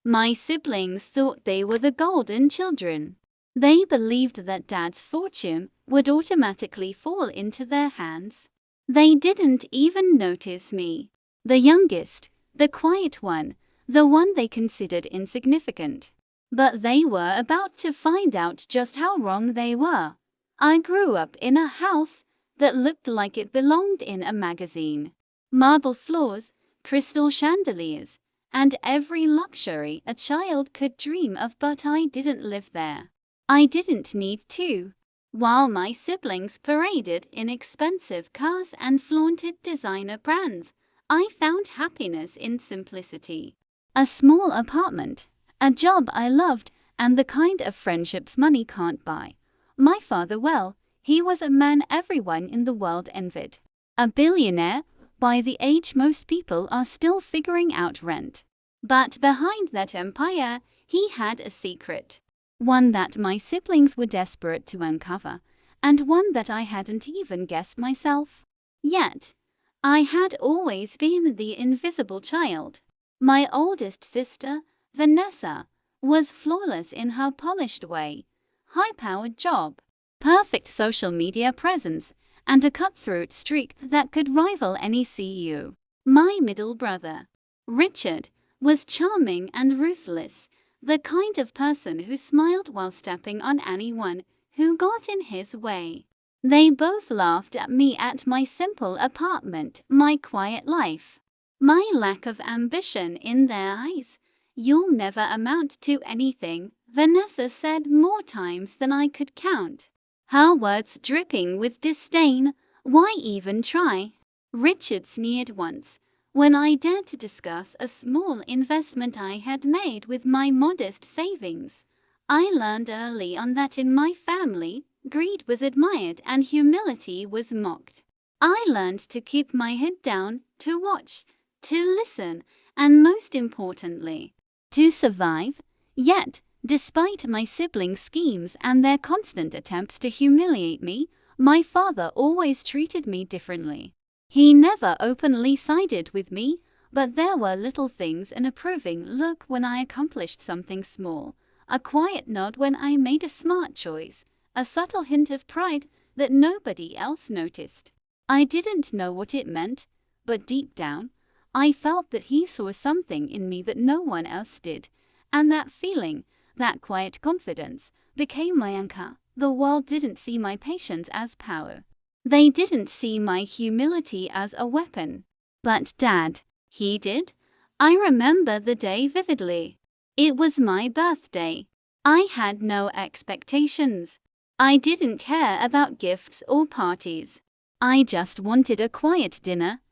My siblings thought they were the golden children. They believed that Dad's fortune would automatically fall into their hands. They didn't even notice me, the youngest, the quiet one, the one they considered insignificant. But they were about to find out just how wrong they were. I grew up in a house that looked like it belonged in a magazine. Marble floors, crystal chandeliers, and every luxury a child could dream of, but I didn't live there. I didn't need to. While my siblings paraded in expensive cars and flaunted designer brands, I found happiness in simplicity. A small apartment, a job I loved, and the kind of friendships money can't buy. My father, well, he was a man everyone in the world envied. A billionaire, by the age most people are still figuring out rent. But behind that empire, he had a secret. One that my siblings were desperate to uncover, and one that I hadn't even guessed myself. Yet, I had always been the invisible child. My oldest sister, Vanessa, was flawless in her polished way, high-powered job, perfect social media presence, and a cutthroat streak that could rival any CEO. My middle brother, Richard, was charming and ruthless, the kind of person who smiled while stepping on anyone who got in his way. They both laughed at me, at my simple apartment, my quiet life, my lack of ambition. In their eyes, "You'll never amount to anything," Vanessa said more times than I could count, her words dripping with disdain. "Why even try?" Richard sneered once, when I dared to discuss a small investment I had made with my modest savings. I learned early on that in my family, greed was admired and humility was mocked. I learned to keep my head down, to watch, to listen, and most importantly, to survive. Yet, despite my siblings' schemes and their constant attempts to humiliate me, my father always treated me differently. He never openly sided with me, but there were little things: an approving look when I accomplished something small, a quiet nod when I made a smart choice, a subtle hint of pride that nobody else noticed. I didn't know what it meant, but deep down, I felt that he saw something in me that no one else did, and that feeling, that quiet confidence, became my anchor. The world didn't see my patience as power. They didn't see my humility as a weapon. But Dad, he did. I remember the day vividly. It was my birthday. I had no expectations. I didn't care about gifts or parties. I just wanted a quiet dinner,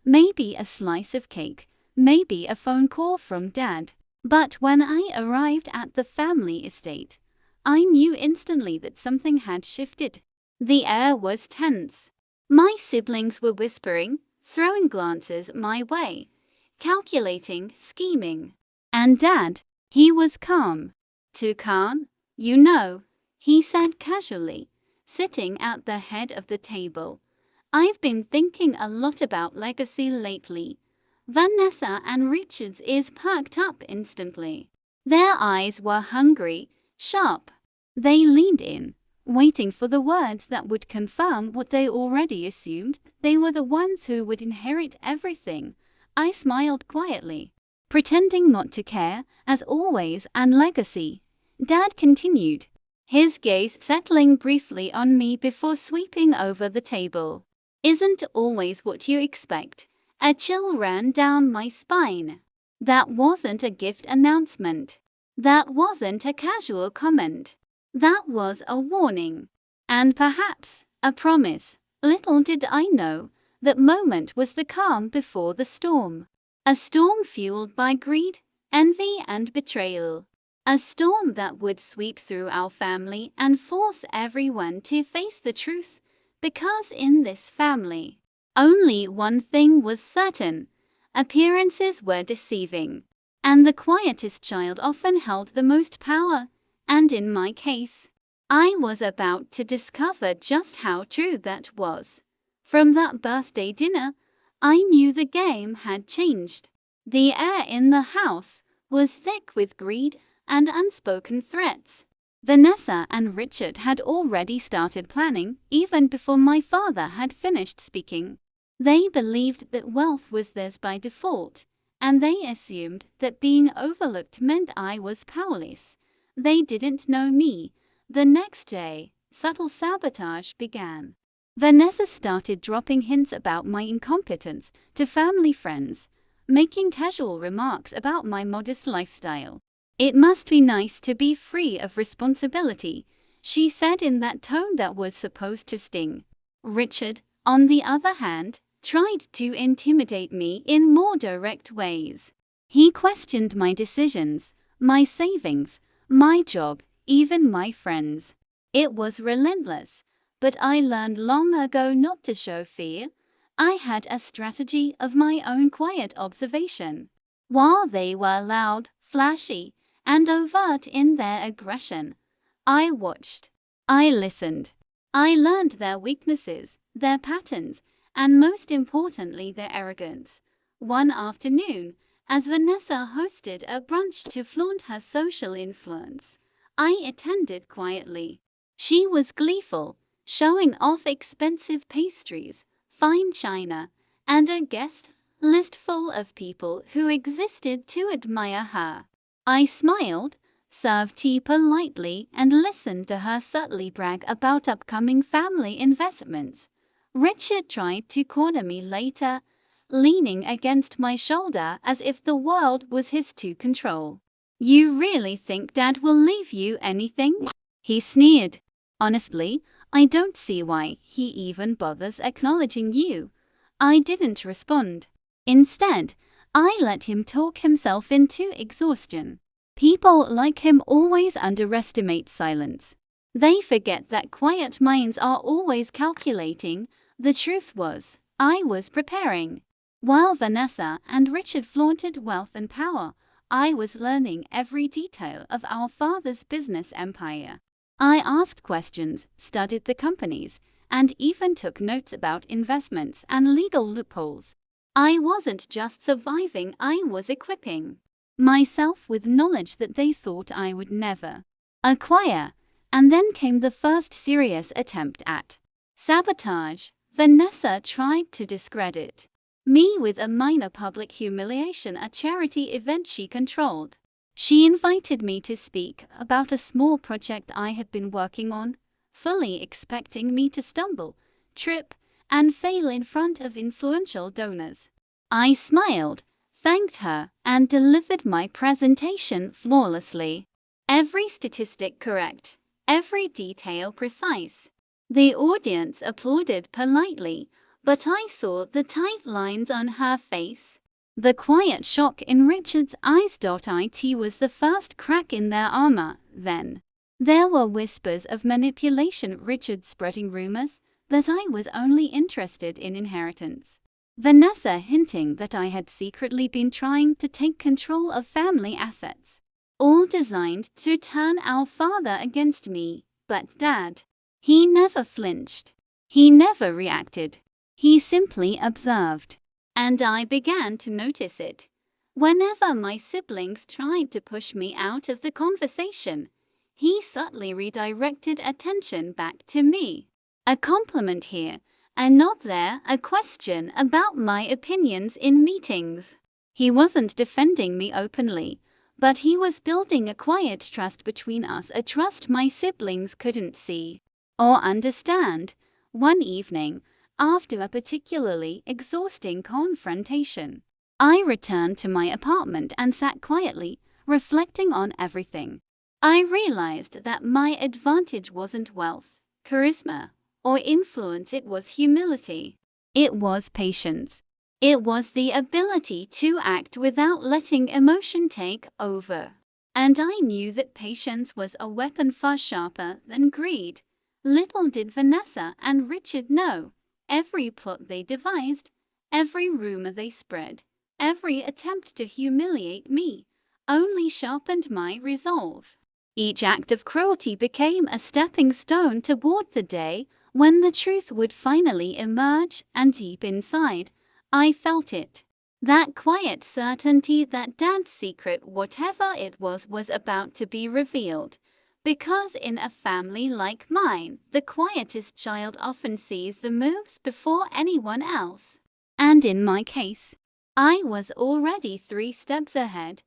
maybe a slice of cake, maybe a phone call from Dad. But when I arrived at the family estate, I knew instantly that something had shifted. The air was tense. My siblings were whispering, throwing glances my way, calculating, scheming. And Dad, he was calm. Too calm, you know, he said casually, sitting at the head of the table. "I've been thinking a lot about legacy lately." Vanessa and Richard's ears perked up instantly. Their eyes were hungry, sharp. They leaned in, waiting for the words that would confirm what they already assumed: they were the ones who would inherit everything. I smiled quietly, pretending not to care, as always. "And legacy," Dad continued, his gaze settling briefly on me before sweeping over the table, "isn't always what you expect." A chill ran down my spine. That wasn't a gift announcement. That wasn't a casual comment. That was a warning. And perhaps a promise. Little did I know, that moment was the calm before the storm. A storm fueled by greed, envy, and betrayal. A storm that would sweep through our family and force everyone to face the truth. Because in this family, only one thing was certain: appearances were deceiving. And the quietest child often held the most power. And in my case, I was about to discover just how true that was. From that birthday dinner, I knew the game had changed. The air in the house was thick with greed and unspoken threats. Vanessa and Richard had already started planning even before my father had finished speaking. They believed that wealth was theirs by default, and they assumed that being overlooked meant I was powerless. They didn't know me. The next day, subtle sabotage began. Vanessa started dropping hints about my incompetence to family friends, making casual remarks about my modest lifestyle. "It must be nice to be free of responsibility," she said in that tone that was supposed to sting. Richard, on the other hand, tried to intimidate me in more direct ways. He questioned my decisions, my savings, my job, even my friends. It was relentless, but I learned long ago not to show fear. I had a strategy of my own: quiet observation. While they were loud, flashy, and overt in their aggression, I watched. I listened. I learned their weaknesses, their patterns, and most importantly their arrogance. One afternoon, as Vanessa hosted a brunch to flaunt her social influence, I attended quietly. She was gleeful, showing off expensive pastries, fine china, and a guest list full of people who existed to admire her. I smiled, served tea politely, and listened to her subtly brag about upcoming family investments. Richard tried to corner me later, leaning against my shoulder as if the world was his to control. "You really think Dad will leave you anything?" he sneered. "Honestly, I don't see why he even bothers acknowledging you." I didn't respond. Instead, I let him talk himself into exhaustion. People like him always underestimate silence. They forget that quiet minds are always calculating. The truth was, I was preparing. While Vanessa and Richard flaunted wealth and power, I was learning every detail of our father's business empire. I asked questions, studied the companies, and even took notes about investments and legal loopholes. I wasn't just surviving, I was equipping myself with knowledge that they thought I would never acquire. And then came the first serious attempt at sabotage. Vanessa tried to discredit me with a minor public humiliation at a charity event she controlled. She invited me to speak about a small project I had been working on, fully expecting me to stumble, trip, and fail in front of influential donors. I smiled, thanked her, and delivered my presentation flawlessly. Every statistic correct, every detail precise. The audience applauded politely, but I saw the tight lines on her face. The quiet shock in Richard's eyes. It was the first crack in their armor. Then there were whispers of manipulation, Richard spreading rumors that I was only interested in inheritance, Vanessa hinting that I had secretly been trying to take control of family assets, all designed to turn our father against me. But Dad, he never flinched. He never reacted. He simply observed. And I began to notice it. Whenever my siblings tried to push me out of the conversation, he subtly redirected attention back to me. A compliment here, and not there, a question about my opinions in meetings. He wasn't defending me openly, but he was building a quiet trust between us, a trust my siblings couldn't see or understand. One evening, after a particularly exhausting confrontation, I returned to my apartment and sat quietly, reflecting on everything. I realized that my advantage wasn't wealth, charisma, or influence. It was humility. It was patience. It was the ability to act without letting emotion take over. And I knew that patience was a weapon far sharper than greed. Little did Vanessa and Richard know. Every plot they devised, every rumor they spread, every attempt to humiliate me, only sharpened my resolve. Each act of cruelty became a stepping stone toward the day when the truth would finally emerge, and deep inside, I felt it. That quiet certainty that Dad's secret, whatever it was about to be revealed. Because in a family like mine, the quietest child often sees the moves before anyone else. And in my case, I was already 3 steps ahead.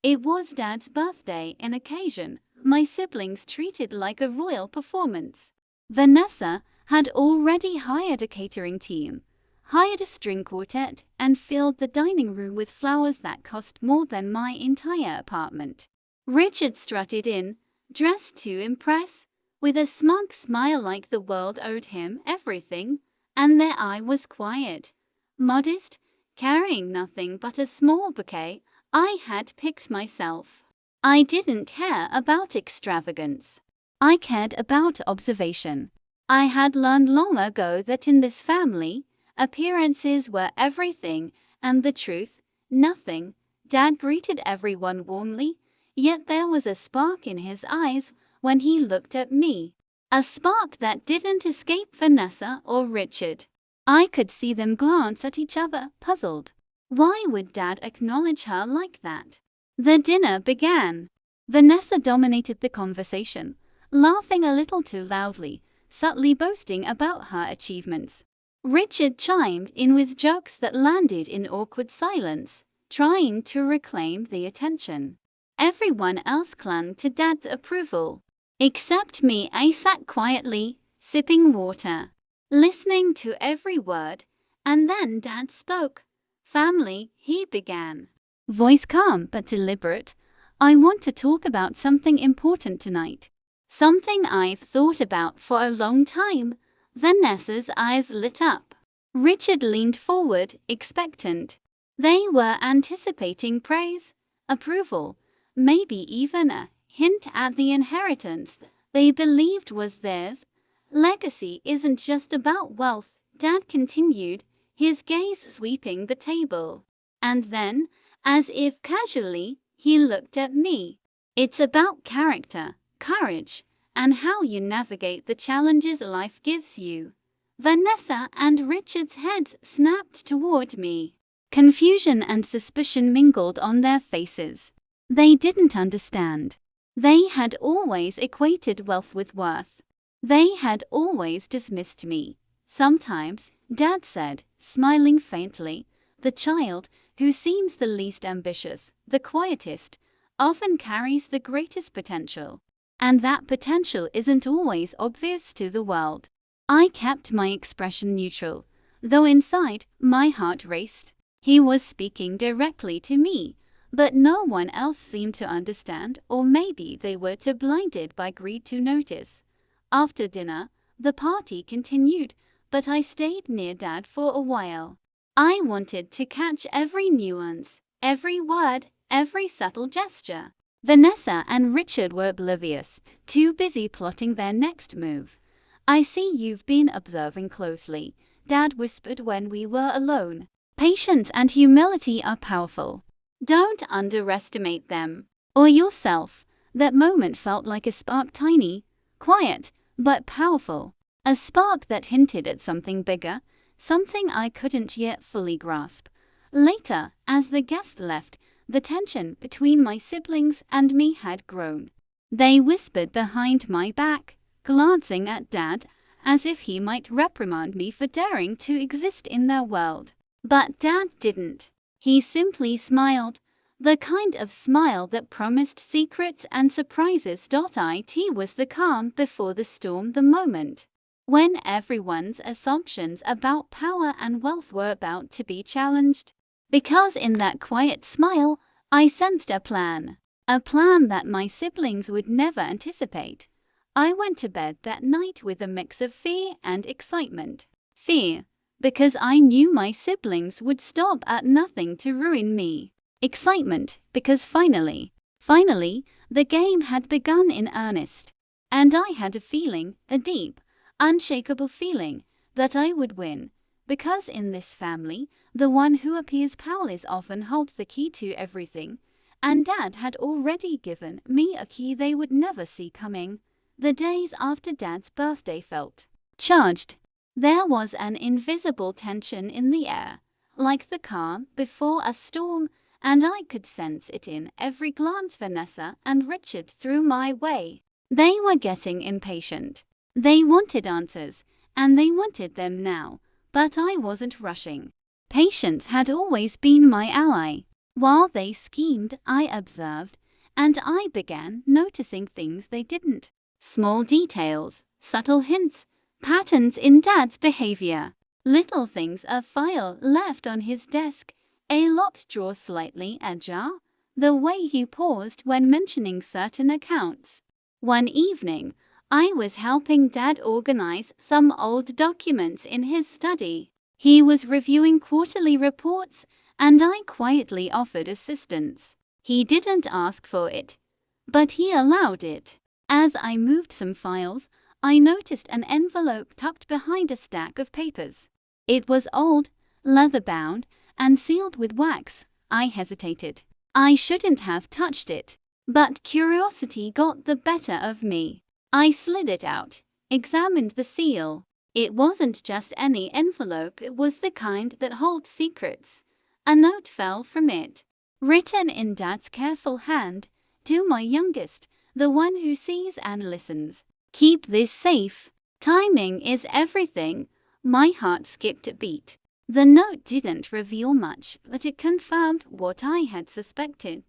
It was Dad's birthday, an occasion my siblings treated like a royal performance. Vanessa had already hired a catering team, hired a string quartet, and filled the dining room with flowers that cost more than my entire apartment. Richard strutted in, dressed to impress, with a smug smile like the world owed him everything, and there I was quiet, modest, carrying nothing but a small bouquet I had picked myself. I didn't care about extravagance. I cared about observation. I had learned long ago that in this family, appearances were everything, and the truth, nothing. Dad greeted everyone warmly, yet there was a spark in his eyes when he looked at me. A spark that didn't escape Vanessa or Richard. I could see them glance at each other, puzzled. Why would Dad acknowledge her like that? The dinner began. Vanessa dominated the conversation, laughing a little too loudly, subtly boasting about her achievements. Richard chimed in with jokes that landed in awkward silence, trying to reclaim the attention. Everyone else clung to Dad's approval. Except me. I sat quietly, sipping water, listening to every word, and then Dad spoke. Family, he began. Voice calm but deliberate. I want to talk about something important tonight. Something I've thought about for a long time. Vanessa's eyes lit up. Richard leaned forward, expectant. They were anticipating praise, approval, maybe even a hint at the inheritance they believed was theirs. Legacy isn't just about wealth, Dad continued, his gaze sweeping the table. And then, as if casually, he looked at me. It's about character, courage, and how you navigate the challenges life gives you. Vanessa and Richard's heads snapped toward me. Confusion and suspicion mingled on their faces. They didn't understand. They had always equated wealth with worth. They had always dismissed me. Sometimes, Dad said, smiling faintly, the child who seems the least ambitious, the quietest, often carries the greatest potential. And that potential isn't always obvious to the world. I kept my expression neutral, though inside, my heart raced. He was speaking directly to me, but no one else seemed to understand, or maybe they were too blinded by greed to notice. After dinner, the party continued, but I stayed near Dad for a while. I wanted to catch every nuance, every word, every subtle gesture. Vanessa and Richard were oblivious, too busy plotting their next move. I see you've been observing closely, Dad whispered when we were alone. Patience and humility are powerful. Don't underestimate them. Or yourself. That moment felt like a spark, tiny, quiet, but powerful. A spark that hinted at something bigger, something I couldn't yet fully grasp. Later, as the guest left, the tension between my siblings and me had grown. They whispered behind my back, glancing at Dad, as if he might reprimand me for daring to exist in their world. But Dad didn't. He simply smiled, the kind of smile that promised secrets and surprises. It was the calm before the storm, the moment when everyone's assumptions about power and wealth were about to be challenged. Because in that quiet smile, I sensed a plan that my siblings would never anticipate. I went to bed that night with a mix of fear and excitement. Fear, because I knew my siblings would stop at nothing to ruin me. Excitement, because finally, the game had begun in earnest. And I had a feeling, a deep, unshakable feeling, that I would win. Because in this family, the one who appears powerless often holds the key to everything. And Dad had already given me a key they would never see coming. The days after Dad's birthday felt charged. There was an invisible tension in the air, like the calm before a storm, and I could sense it in every glance Vanessa and Richard threw my way. They were getting impatient. They wanted answers, and they wanted them now, but I wasn't rushing. Patience had always been my ally. While they schemed, I observed, and I began noticing things they didn't. Small details, subtle hints, patterns in Dad's behavior. Little things: a file left on his desk, a locked drawer slightly ajar, the way he paused when mentioning certain accounts. One evening, I was helping Dad organize some old documents in his study. He was reviewing quarterly reports, and I quietly offered assistance. He didn't ask for it, but he allowed it. As I moved some files, I noticed an envelope tucked behind a stack of papers. It was old, leather-bound, and sealed with wax. I hesitated. I shouldn't have touched it, but curiosity got the better of me. I slid it out, examined the seal. It wasn't just any envelope, it was the kind that holds secrets. A note fell from it, written in Dad's careful hand, to my youngest, the one who sees and listens. Keep this safe. Timing is everything. My heart skipped a beat. The note didn't reveal much, but it confirmed what I had suspected.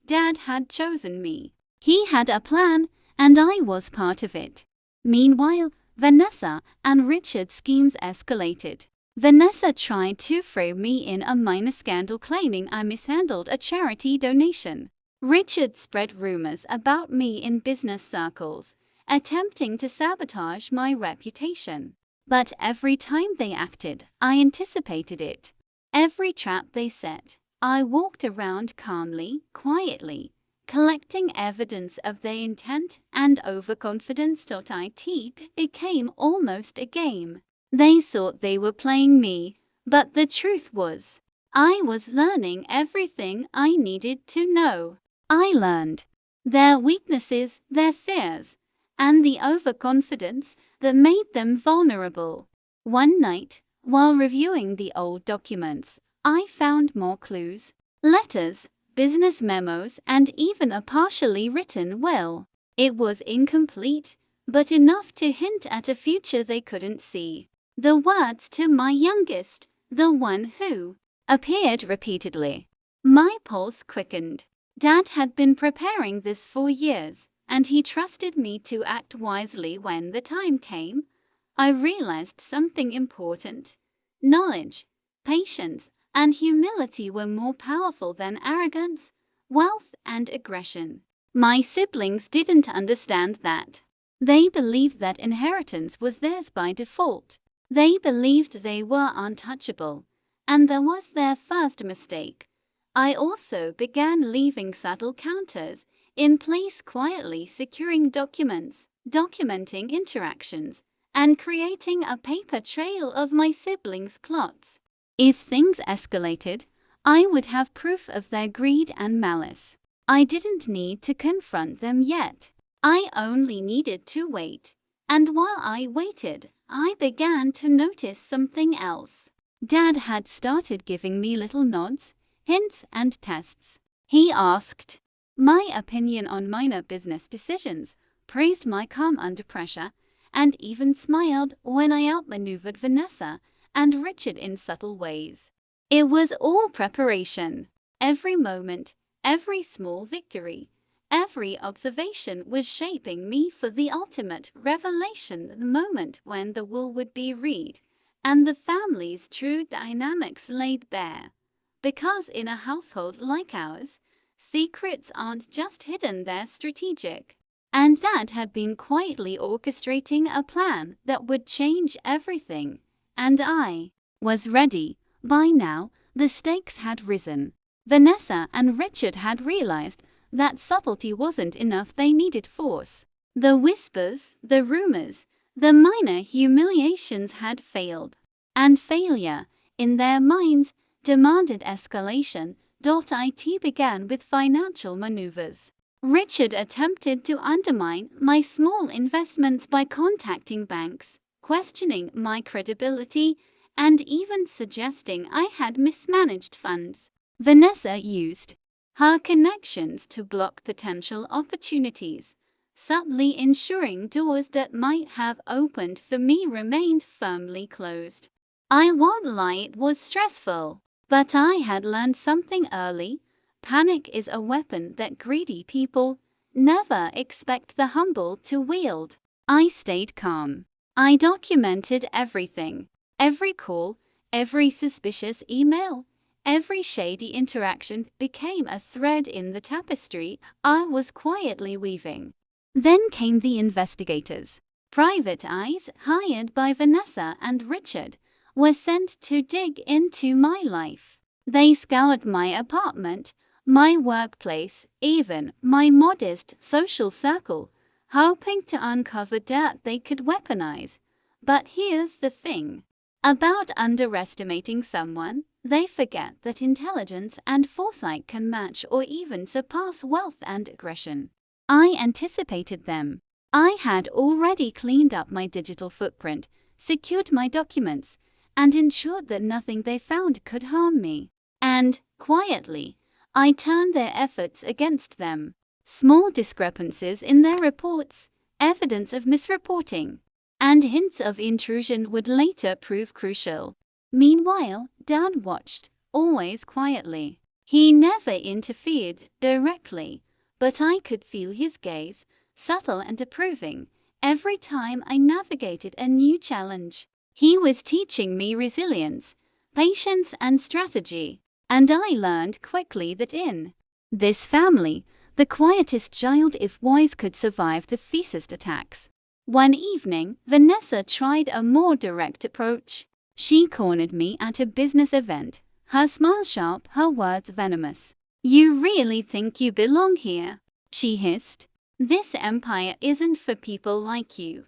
Dad had chosen me. He had a plan, and I was part of it. Meanwhile, Vanessa and Richard's schemes escalated. Vanessa tried to frame me in a minor scandal, claiming I mishandled a charity donation. Richard spread rumors about me in business circles, attempting to sabotage my reputation. But every time they acted, I anticipated it. Every trap they set, I walked around calmly, quietly, collecting evidence of their intent, and overconfidence.it became almost a game. They thought they were playing me, but the truth was, I was learning everything I needed to know. I learned their weaknesses, their fears, and the overconfidence that made them vulnerable. One night, while reviewing the old documents, I found more clues: letters, business memos, and even a partially written will. It was incomplete, but enough to hint at a future they couldn't see. The words "to my youngest, the one who," appeared repeatedly. My pulse quickened. Dad had been preparing this for years, and he trusted me to act wisely when the time came. I realized something important. Knowledge, patience, and humility were more powerful than arrogance, wealth, and aggression. My siblings didn't understand that. They believed that inheritance was theirs by default. They believed they were untouchable, and that was their first mistake. I also began leaving subtle counters in place, quietly securing documents, documenting interactions, and creating a paper trail of my siblings' plots. If things escalated, I would have proof of their greed and malice. I didn't need to confront them yet. I only needed to wait. And while I waited, I began to notice something else. Dad had started giving me little nods, hints, and tests. He asked my opinion on minor business decisions, praised my calm under pressure, and even smiled when I outmaneuvered Vanessa and Richard in subtle ways. It was all preparation. Every moment, every small victory, every observation was shaping me for the ultimate revelation, the moment when the will would be read, and the family's true dynamics laid bare. Because in a household like ours, secrets aren't just hidden, they're strategic. And Dad had been quietly orchestrating a plan that would change everything, and I was ready. By now, the stakes had risen. Vanessa and Richard had realized that subtlety wasn't enough, they needed force. The whispers, the rumors, the minor humiliations had failed. And failure, in their minds, demanded escalation. It began with financial maneuvers. Richard attempted to undermine my small investments by contacting banks, questioning my credibility, and even suggesting I had mismanaged funds. Vanessa used her connections to block potential opportunities, subtly ensuring doors that might have opened for me remained firmly closed. I won't lie, it was stressful, but I had learned something early. Panic is a weapon that greedy people never expect the humble to wield. I stayed calm. I documented everything. Every call, every suspicious email, every shady interaction became a thread in the tapestry I was quietly weaving. Then came the investigators. Private eyes, hired by Vanessa and Richard, were sent to dig into my life. They scoured my apartment, my workplace, even my modest social circle, hoping to uncover dirt they could weaponize. But here's the thing about underestimating someone: they forget that intelligence and foresight can match or even surpass wealth and aggression. I anticipated them. I had already cleaned up my digital footprint, secured my documents, and ensured that nothing they found could harm me. And, quietly, I turned their efforts against them. Small discrepancies in their reports, evidence of misreporting, and hints of intrusion would later prove crucial. Meanwhile, Dad watched, always quietly. He never interfered directly, but I could feel his gaze, subtle and approving, every time I navigated a new challenge. He was teaching me resilience, patience, and strategy, and I learned quickly that in this family, the quietest child, if wise, could survive the fiercest attacks. One evening, Vanessa tried a more direct approach. She cornered me at a business event, her smile sharp, her words venomous. "You really think you belong here?" she hissed. "This empire isn't for people like you."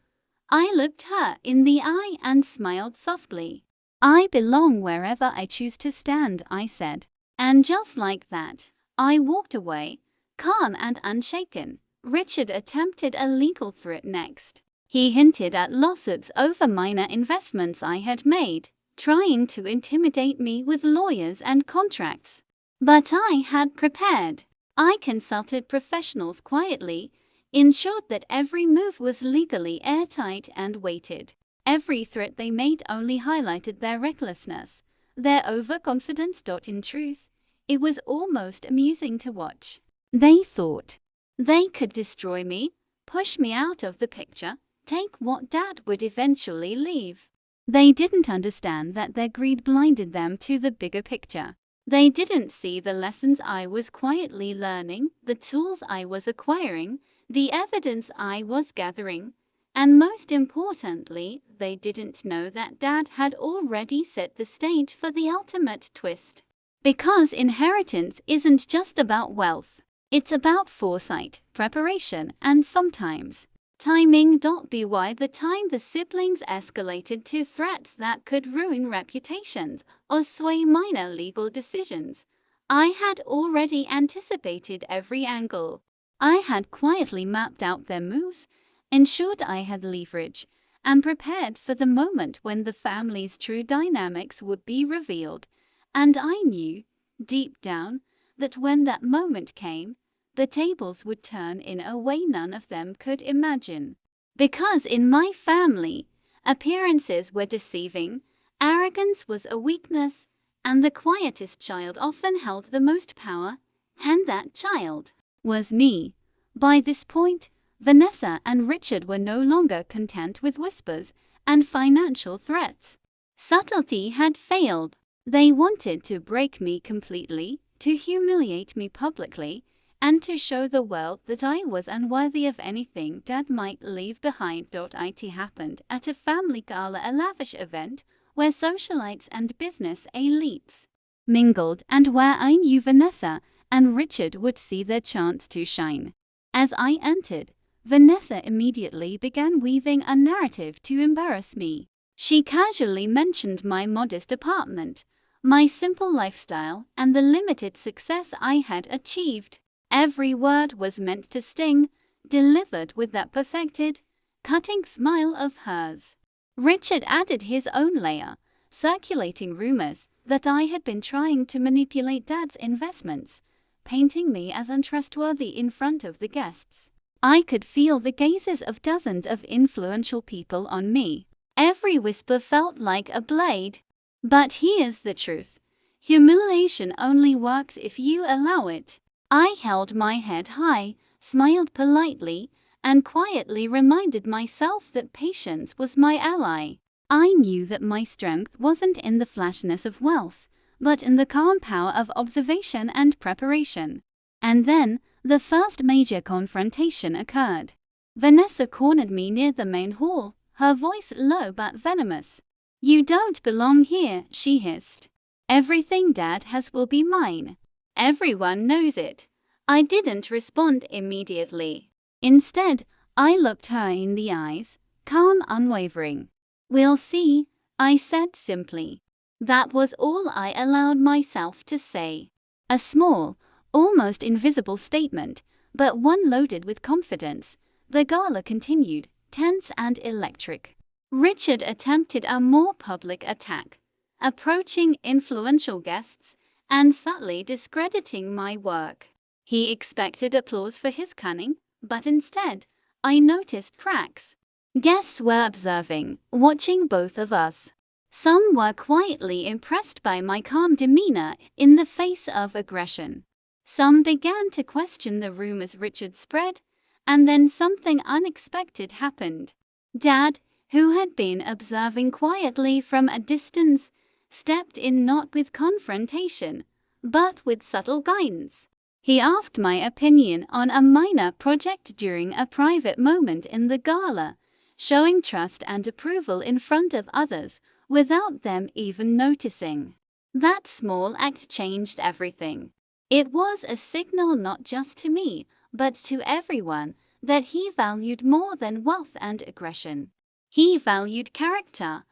I looked her in the eye and smiled softly. "I belong wherever I choose to stand," I said. And just like that, I walked away, calm and unshaken. Richard attempted a legal threat next. He hinted at lawsuits over minor investments I had made, trying to intimidate me with lawyers and contracts. But I had prepared. I consulted professionals quietly, ensured that every move was legally airtight, and waited. Every threat they made only highlighted their recklessness, their overconfidence. In truth, it was almost amusing to watch. They thought they could destroy me, push me out of the picture, take what Dad would eventually leave. They didn't understand that their greed blinded them to the bigger picture. They didn't see the lessons I was quietly learning, the tools I was acquiring, the evidence I was gathering, and most importantly, they didn't know that Dad had already set the stage for the ultimate twist. Because inheritance isn't just about wealth. It's about foresight, preparation, and sometimes timing. By the time the siblings escalated to threats that could ruin reputations or sway minor legal decisions, I had already anticipated every angle. I had quietly mapped out their moves, ensured I had leverage, and prepared for the moment when the family's true dynamics would be revealed. And I knew, deep down, that when that moment came, the tables would turn in a way none of them could imagine. Because in my family, appearances were deceiving, arrogance was a weakness, and the quietest child often held the most power, and that child was me. By this point, Vanessa and Richard were no longer content with whispers and financial threats. Subtlety had failed. They wanted to break me completely, to humiliate me publicly, and to show the world that I was unworthy of anything Dad might leave behind. It happened at a family gala, a lavish event where socialites and business elites mingled, and where I knew Vanessa and Richard would see their chance to shine. As I entered, Vanessa immediately began weaving a narrative to embarrass me. She casually mentioned my modest apartment, my simple lifestyle, and the limited success I had achieved. Every word was meant to sting, delivered with that perfected, cutting smile of hers. Richard added his own layer, circulating rumors that I had been trying to manipulate Dad's investments, painting me as untrustworthy in front of the guests. I could feel the gazes of dozens of influential people on me. Every whisper felt like a blade. But here's the truth. Humiliation only works if you allow it. I held my head high, smiled politely, and quietly reminded myself that patience was my ally. I knew that my strength wasn't in the flashiness of wealth, but in the calm power of observation and preparation. And then, the first major confrontation occurred. Vanessa cornered me near the main hall, her voice low but venomous. "You don't belong here," she hissed. "Everything Dad has will be mine. Everyone knows it." I didn't respond immediately. Instead, I looked her in the eyes, calm, unwavering. "We'll see," I said simply. That was all I allowed myself to say. A small, almost invisible statement, but one loaded with confidence. The gala continued, tense and electric. Richard attempted a more public attack, approaching influential guests and subtly discrediting my work. He expected applause for his cunning, but instead, I noticed cracks. Guests were observing, watching both of us. Some were quietly impressed by my calm demeanor in the face of aggression. Some began to question the rumors Richard spread, and then something unexpected happened. Dad, who had been observing quietly from a distance, stepped in not with confrontation, but with subtle guidance. He asked my opinion on a minor project during a private moment in the gala, showing trust and approval in front of others without them even noticing. That small act changed everything. It was a signal not just to me, but to everyone, that he valued more than wealth and aggression. He valued character.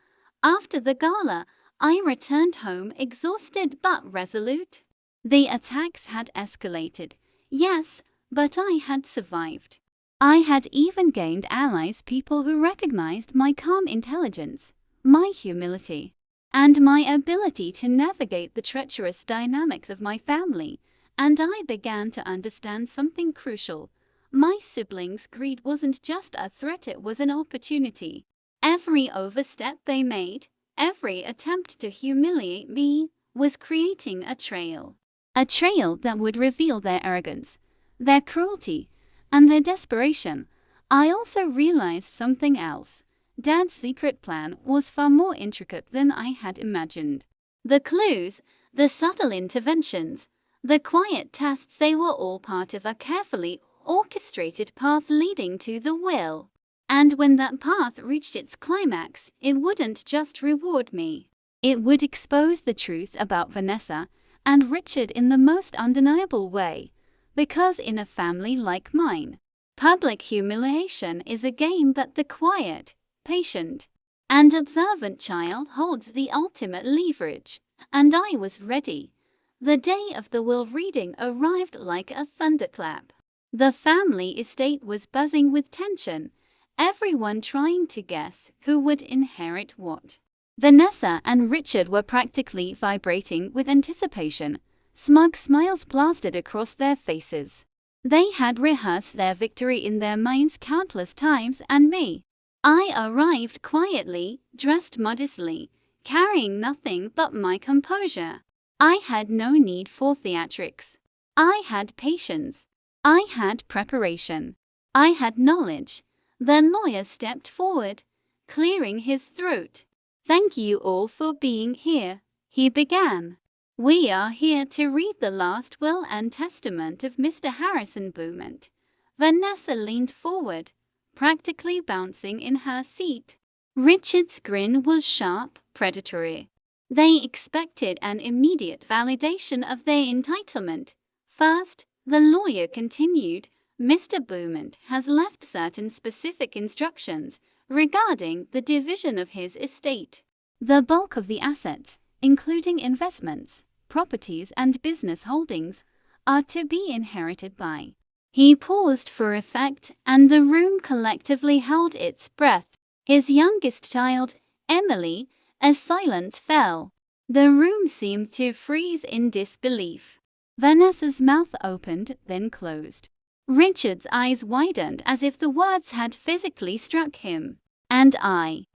After the gala, I returned home exhausted but resolute. The attacks had escalated, yes, but I had survived. I had even gained allies, people who recognized my calm intelligence, my humility, and my ability to navigate the treacherous dynamics of my family, and I began to understand something crucial. My siblings' greed wasn't just a threat, it was an opportunity. Every overstep they made, every attempt to humiliate me, was creating a trail. A trail that would reveal their arrogance, their cruelty, and their desperation. I also realized something else. Dad's secret plan was far more intricate than I had imagined. The clues, the subtle interventions, the quiet tests, they were all part of a carefully orchestrated path leading to the will. And when that path reached its climax, it wouldn't just reward me. It would expose the truth about Vanessa and Richard in the most undeniable way. Because in a family like mine, public humiliation is a game, but the quiet, patient, and observant child holds the ultimate leverage. And I was ready. The day of the will reading arrived like a thunderclap. The family estate was buzzing with tension, everyone trying to guess who would inherit what. Vanessa and Richard were practically vibrating with anticipation. Smug smiles plastered across their faces. They had rehearsed their victory in their minds countless times, and me. I arrived quietly, dressed modestly, carrying nothing but my composure. I had no need for theatrics. I had patience. I had preparation. I had knowledge. The lawyer stepped forward, clearing his throat. "Thank you all for being here," he began. "We are here to read the last will and testament of Mr. Harrison Beaumont." Vanessa leaned forward, practically bouncing in her seat. Richard's grin was sharp, predatory. They expected an immediate validation of their entitlement. "First," the lawyer continued, "Mr. Beaumont has left certain specific instructions regarding the division of his estate. The bulk of the assets, including investments, properties, and business holdings, are to be inherited by." He paused for effect, and the room collectively held its breath. "His youngest child, Emily, As silence fell, the room seemed to freeze in disbelief. Vanessa's mouth opened, then closed. Richard's eyes widened as if the words had physically struck him. And I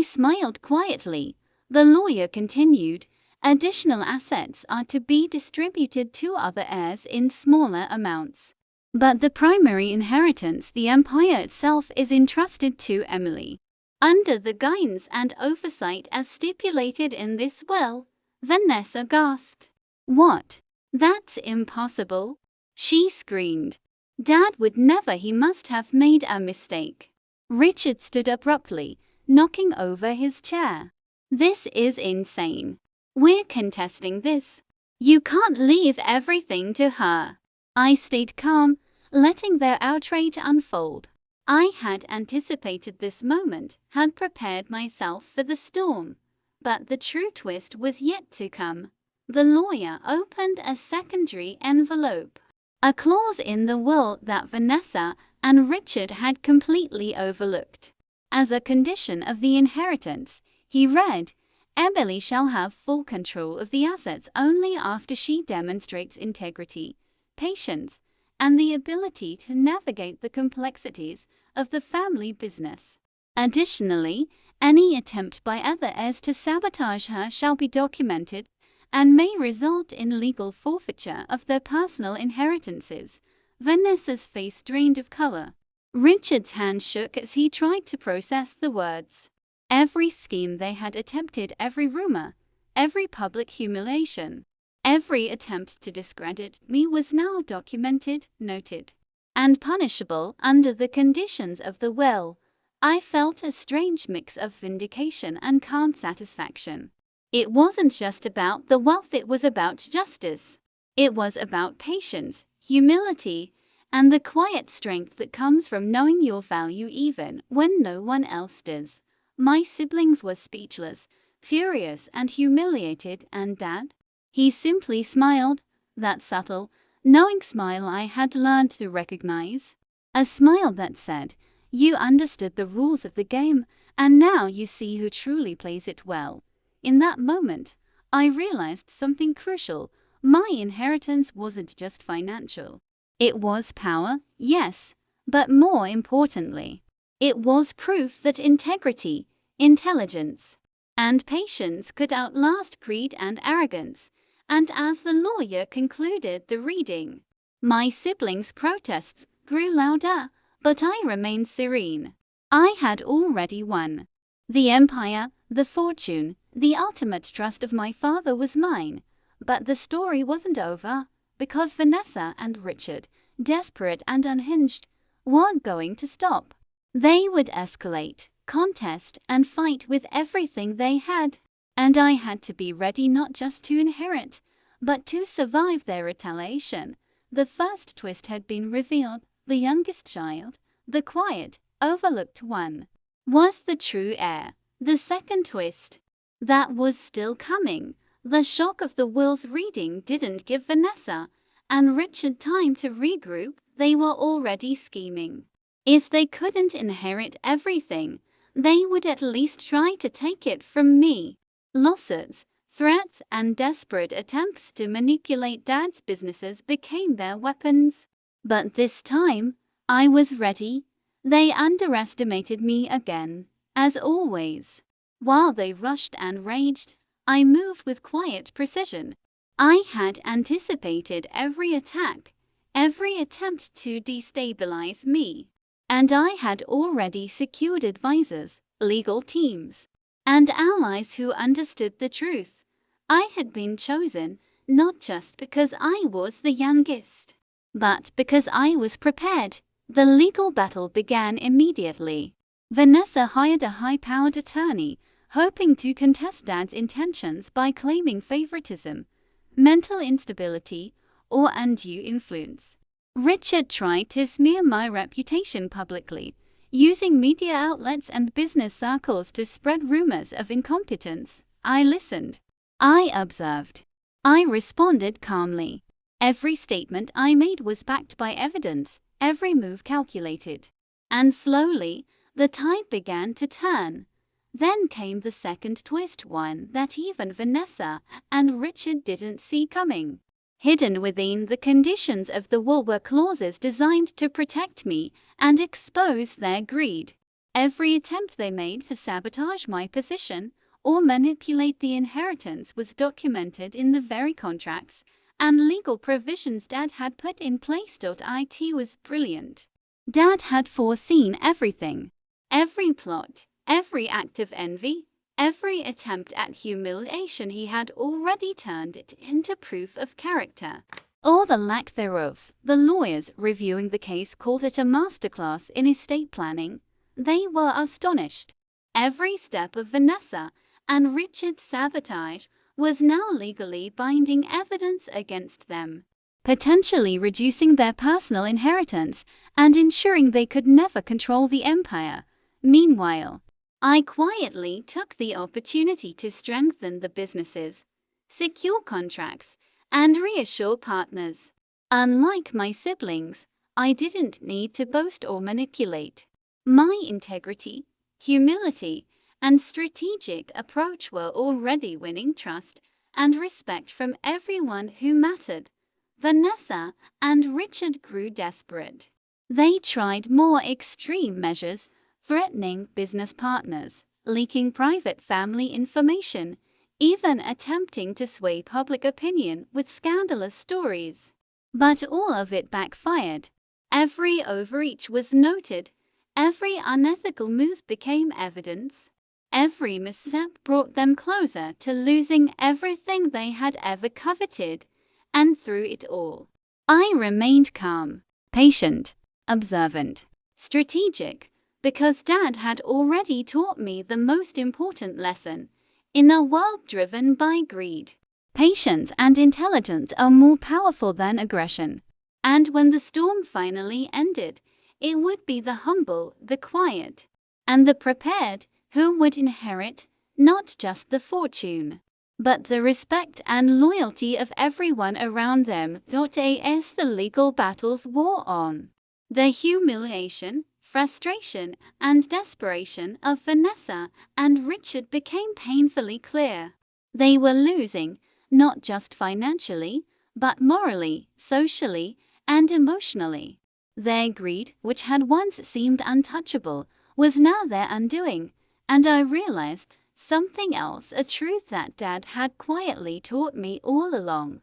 smiled quietly. The lawyer continued, additional assets are to be distributed to other heirs in smaller amounts. But the primary inheritance, the empire itself, is entrusted to Emily. Under the guidance and oversight as stipulated in this will, Vanessa gasped. What? That's impossible, she screamed. Dad would never, he must have made a mistake. Richard stood abruptly, knocking over his chair. This is insane. We're contesting this. You can't leave everything to her. I stayed calm, letting their outrage unfold. I had anticipated this moment, had prepared myself for the storm. But the true twist was yet to come. The lawyer opened a secondary envelope. A clause in the will that Vanessa and Richard had completely overlooked. As a condition of the inheritance, he read, Emily shall have full control of the assets only after she demonstrates integrity, patience, and the ability to navigate the complexities of the family business. Additionally, any attempt by other heirs to sabotage her shall be documented and may result in legal forfeiture of their personal inheritances. Vanessa's face drained of color. Richard's hand shook as he tried to process the words. Every scheme they had attempted, every rumor, every public humiliation, every attempt to discredit me was now documented, noted, and punishable under the conditions of the will. I felt a strange mix of vindication and calm satisfaction. It wasn't just about the wealth, it was about justice. It was about patience, humility, and the quiet strength that comes from knowing your value even when no one else does. My siblings were speechless, furious and humiliated, and Dad? He simply smiled, that subtle, knowing smile I had learned to recognize. A smile that said, you understood the rules of the game, and now you see who truly plays it well. In that moment, I realized something crucial. My inheritance wasn't just financial. It was power, yes, but more importantly, it was proof that integrity, intelligence, and patience could outlast greed and arrogance. And as the lawyer concluded the reading, my siblings' protests grew louder, but I remained serene. I had already won. The empire, the fortune, the ultimate trust of my father was mine. But the story wasn't over, because Vanessa and Richard, desperate and unhinged, weren't going to stop. They would escalate, contest, and fight with everything they had. And I had to be ready not just to inherit, but to survive their retaliation. The first twist had been revealed. The youngest child, the quiet, overlooked one, was the true heir. The second twist, that was still coming. The shock of the will's reading didn't give Vanessa and Richard time to regroup. They were already scheming. If they couldn't inherit everything, they would at least try to take it from me. Lawsuits, threats, and desperate attempts to manipulate Dad's businesses became their weapons. But this time, I was ready. They underestimated me again, as always. While they rushed and raged, I moved with quiet precision. I had anticipated every attack, every attempt to destabilize me. And I had already secured advisors, legal teams, and allies who understood the truth. I had been chosen not just because I was the youngest, but because I was prepared. The legal battle began immediately. Vanessa hired a high-powered attorney, hoping to contest Dad's intentions by claiming favoritism, mental instability, or undue influence. Richard tried to smear my reputation publicly, using media outlets and business circles to spread rumors of incompetence. I listened. I observed. I responded calmly. Every statement I made was backed by evidence, every move calculated. And slowly, the tide began to turn. Then came the second twist, one that even Vanessa and Richard didn't see coming. Hidden within the conditions of the will were clauses designed to protect me and expose their greed. Every attempt they made to sabotage my position or manipulate the inheritance was documented in the very contracts and legal provisions Dad had put in place. It was brilliant. Dad had foreseen everything. Every plot, every act of envy, every attempt at humiliation. He had already turned it into proof of character, or the lack thereof. The lawyers reviewing the case called it a masterclass in estate planning. They were astonished. Every step of Vanessa and Richard's sabotage was now legally binding evidence against them, potentially reducing their personal inheritance and ensuring they could never control the empire. Meanwhile, I quietly took the opportunity to strengthen the businesses, secure contracts, and reassure partners. Unlike my siblings, I didn't need to boast or manipulate. My integrity, humility, and strategic approach were already winning trust and respect from everyone who mattered. Vanessa and Richard grew desperate. They tried more extreme measures, threatening business partners, leaking private family information, even attempting to sway public opinion with scandalous stories. But all of it backfired. Every overreach was noted. Every unethical move became evidence. Every misstep brought them closer to losing everything they had ever coveted. And through it all, I remained calm, patient, observant, strategic, because Dad had already taught me the most important lesson. In a world driven by greed, patience and intelligence are more powerful than aggression. And when the storm finally ended, it would be the humble, the quiet, and the prepared who would inherit not just the fortune, but the respect and loyalty of everyone around them. As the legal battles wore on, the humiliation, frustration, and desperation of Vanessa and Richard became painfully clear. They were losing, not just financially, but morally, socially, and emotionally. Their greed, which had once seemed untouchable, was now their undoing. And I realized something else, a truth that Dad had quietly taught me all along.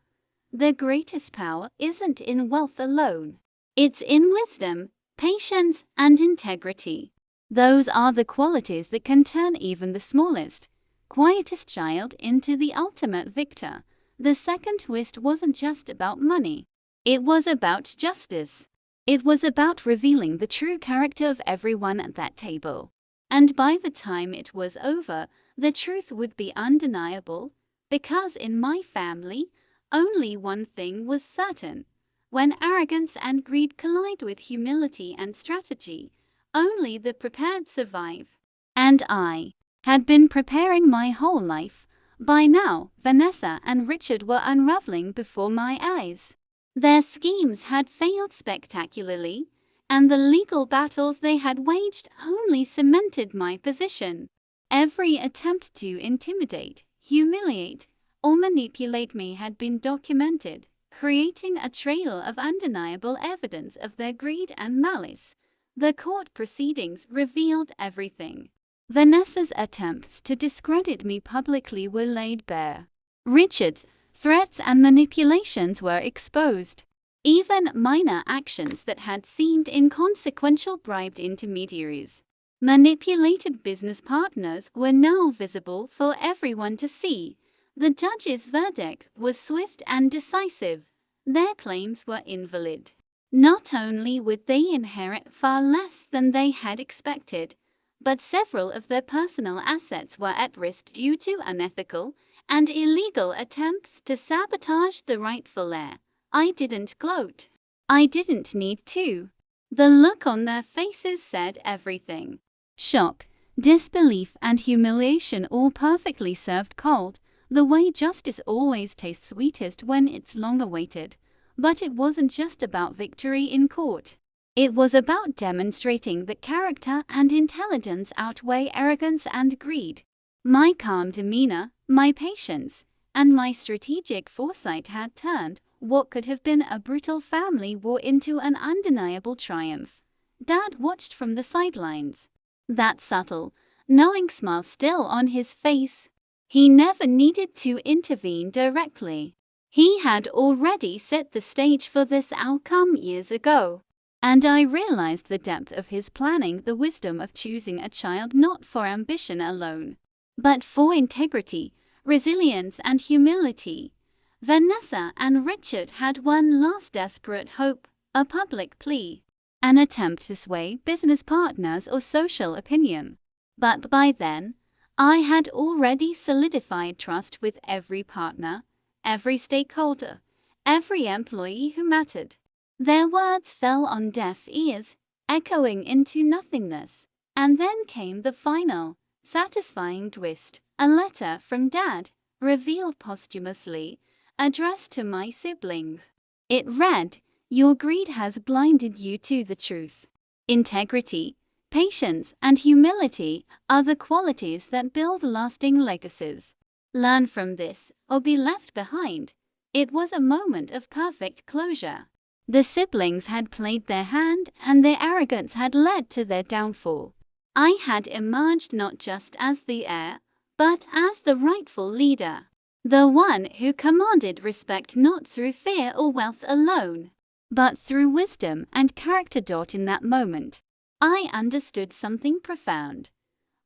The greatest power isn't in wealth alone. It's in wisdom, patience, and integrity. Those are the qualities that can turn even the smallest, quietest child into the ultimate victor. The second twist wasn't just about money. It was about justice. It was about revealing the true character of everyone at that table. And by the time it was over, the truth would be undeniable, because in my family, only one thing was certain. When arrogance and greed collide with humility and strategy, only the prepared survive. And I had been preparing my whole life. By now, Vanessa and Richard were unraveling before my eyes. Their schemes had failed spectacularly, and the legal battles they had waged only cemented my position. Every attempt to intimidate, humiliate, or manipulate me had been documented, creating a trail of undeniable evidence of their greed and malice. The court proceedings revealed everything. Vanessa's attempts to discredit me publicly were laid bare. Richard's threats and manipulations were exposed. Even minor actions that had seemed inconsequential, bribed intermediaries, manipulated business partners, were now visible for everyone to see. The judge's verdict was swift and decisive. Their claims were invalid. Not only would they inherit far less than they had expected, but several of their personal assets were at risk due to unethical and illegal attempts to sabotage the rightful heir. I didn't gloat. I didn't need to. The look on their faces said everything. Shock, disbelief, and humiliation, all perfectly served cold, the way justice always tastes sweetest when it's long awaited. But it wasn't just about victory in court. It was about demonstrating that character and intelligence outweigh arrogance and greed. My calm demeanor, my patience, and my strategic foresight had turned what could have been a brutal family war into an undeniable triumph. Dad watched from the sidelines. That subtle, knowing smile still on his face. He never needed to intervene directly. He had already set the stage for this outcome years ago. And I realized the depth of his planning, the wisdom of choosing a child not for ambition alone, but for integrity, resilience, and humility. Vanessa and Richard had one last desperate hope, a public plea, an attempt to sway business partners or social opinion. But by then, I had already solidified trust with every partner, every stakeholder, every employee who mattered. Their words fell on deaf ears, echoing into nothingness. And then came the final, satisfying twist. A letter from Dad, revealed posthumously, addressed to my siblings. It read, "Your greed has blinded you to the truth. Integrity, patience, and humility are the qualities that build lasting legacies. Learn from this, or be left behind." It was a moment of perfect closure. The siblings had played their hand, and their arrogance had led to their downfall. I had emerged not just as the heir, but as the rightful leader. The one who commanded respect not through fear or wealth alone, but through wisdom and character. In that moment, I understood something profound.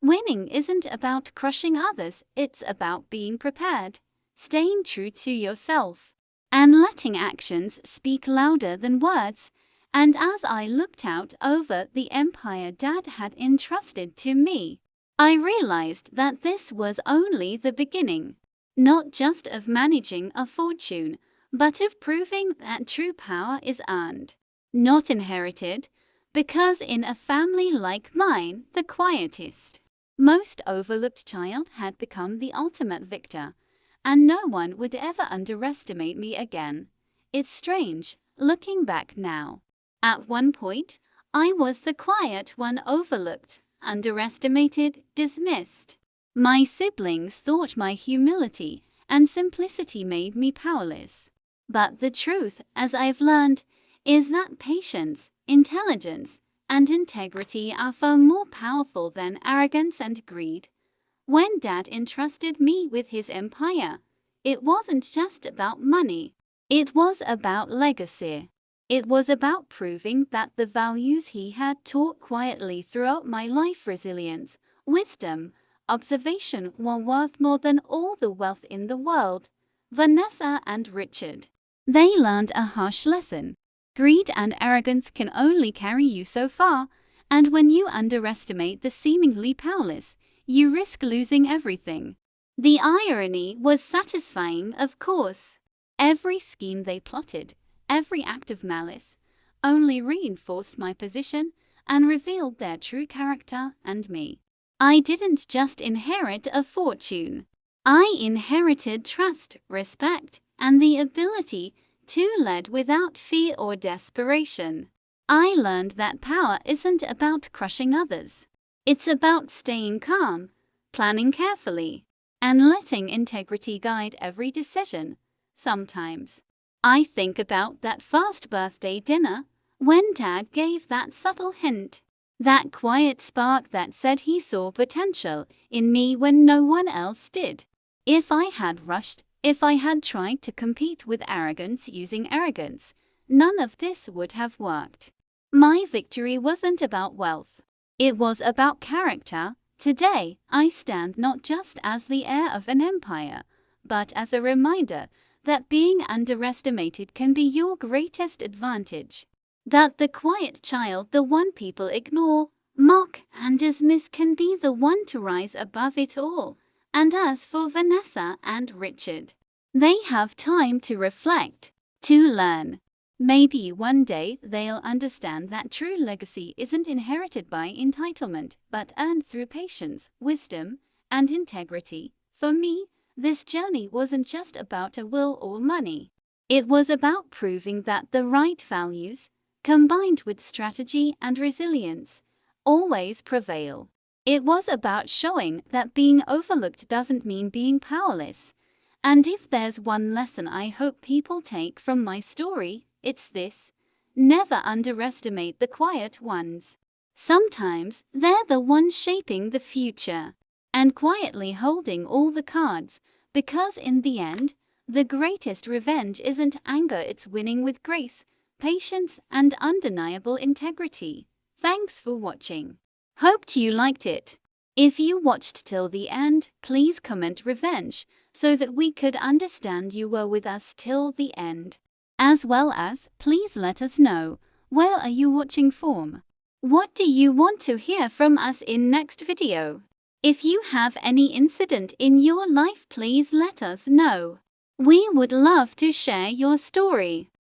Winning isn't about crushing others, it's about being prepared, staying true to yourself, and letting actions speak louder than words. And as I looked out over the empire Dad had entrusted to me, I realized that this was only the beginning, not just of managing a fortune, but of proving that true power is earned, not inherited, because in a family like mine, the quietest, most overlooked child had become the ultimate victor. And no one would ever underestimate me again. It's strange, looking back now. At one point, I was the quiet one, overlooked, underestimated, dismissed. My siblings thought my humility and simplicity made me powerless. But the truth, as I've learned, is that patience, intelligence, and integrity are far more powerful than arrogance and greed. When Dad entrusted me with his empire, it wasn't just about money. It was about legacy. It was about proving that the values he had taught quietly throughout my life, resilience, wisdom, observation, were worth more than all the wealth in the world. Vanessa and Richard. They learned a harsh lesson. Greed and arrogance can only carry you so far, and when you underestimate the seemingly powerless, you risk losing everything. The irony was satisfying, of course. Every scheme they plotted, every act of malice, only reinforced my position and revealed their true character and me. I didn't just inherit a fortune. I inherited trust, respect, and the ability to lead without fear or desperation. I learned that power isn't about crushing others. It's about staying calm, planning carefully, and letting integrity guide every decision. Sometimes, I think about that first birthday dinner, when Dad gave that subtle hint, that quiet spark that said he saw potential in me when no one else did. If I had rushed, if I had tried to compete with arrogance using arrogance, none of this would have worked. My victory wasn't about wealth. It was about character. Today, I stand not just as the heir of an empire, but as a reminder that being underestimated can be your greatest advantage. That the quiet child, the one people ignore, mock, and dismiss, can be the one to rise above it all. And as for Vanessa and Richard, they have time to reflect, to learn. Maybe one day they'll understand that true legacy isn't inherited by entitlement, but earned through patience, wisdom, and integrity. For me, this journey wasn't just about a will or money. It was about proving that the right values, combined with strategy and resilience, always prevail. It was about showing that being overlooked doesn't mean being powerless. And if there's one lesson I hope people take from my story, it's this: never underestimate the quiet ones. Sometimes they're the ones shaping the future and quietly holding all the cards, because in the end, the greatest revenge isn't anger, it's winning with grace, patience, and undeniable integrity. Thanks for watching. Hoped you liked it. If you watched till the end, please comment revenge so that we could understand you were with us till the end. As well as, please let us know, where are you watching from? What do you want to hear from us in next video? If you have any incident in your life, please let us know. We would love to share your story.